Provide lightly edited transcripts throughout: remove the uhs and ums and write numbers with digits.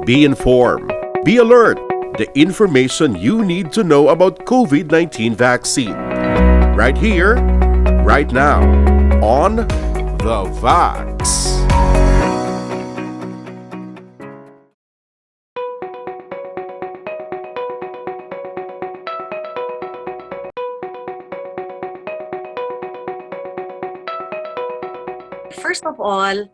Be informed. Be alert. The information you need to know about COVID-19 vaccine. Right here, right now, on The Vax. First of all,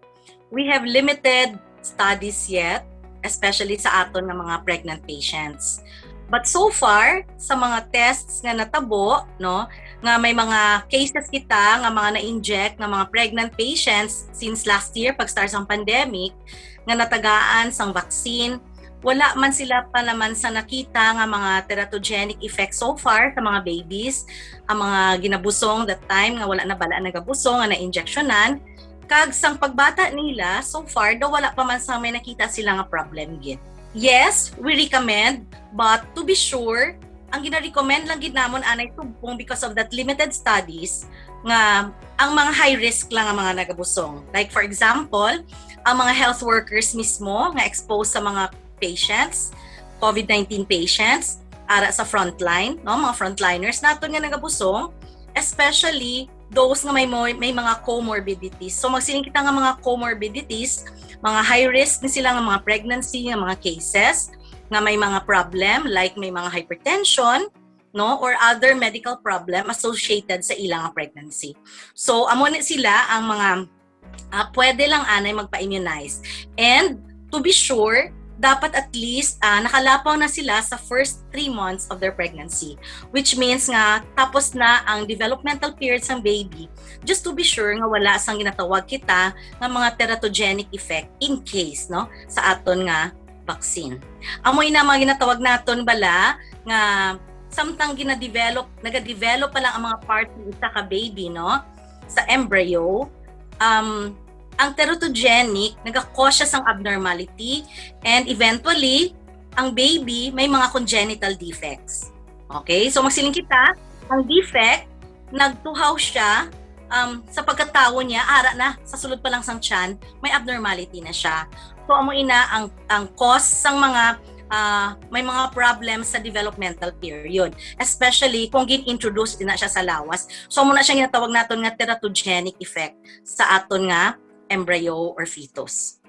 we have limited studies yet, especially sa aton ng mga pregnant patients. But so far, sa mga tests nga natabo, no, nga may mga cases kita nga mga na-inject ng mga pregnant patients since last year pag-start ang pandemic, nga natagaan sang vaccine, wala man sila pa naman sa nakita nga mga teratogenic effects so far sa mga babies, ang mga ginabusong that time nga wala na bala nagabusong nga na-injectionan. Kag sang pagbata nila, so far, daw wala pa man sa may nakita sila nga problem gid. Yes, we recommend, but to be sure, ang gina-recommend lang gid namon anay tubong because of that limited studies nga ang mga high risk lang ang mga nagabusong. Like for example, ang mga health workers mismo nga exposed sa mga patients, COVID-19 patients, ara sa frontline, no, mga frontliners naton nga nagabusong, especially those nga may mga comorbidities. So magsiling kita nga mga comorbidities, mga high risk ni sila nga mga pregnancy, nga mga cases, nga may mga problem like may mga hypertension, no, or other medical problem associated sa ilang pregnancy. So amo ni sila ang mga pwede lang anay magpa-immunize. And to be sure, dapat at least nakalapaw na sila sa first 3 months of their pregnancy, which means nga tapos na ang developmental period ng baby, just to be sure nga wala sang ginatawag kita nga mga teratogenic effect in case, no, sa aton nga vaccine. Amoy na mga ginatawag naton bala nga samtang nagadevelop pa lang ang mga part sa ka baby, no, sa embryo, ang teratogenic, nagka-cause siya sang abnormality, and eventually, ang baby may mga congenital defects. Okay? So magsiling kita, ang defect, nagtuhaw siya, sa pagkatao niya, ara na, sa sulod pa lang sang tiyan, may abnormality na siya. So amo ina ang cause sang mga may mga problems sa developmental period, especially kung gin-introduce din na siya sa lawas. So muna siya ginatawag naton nga teratogenic effect sa aton nga embryo or fetus.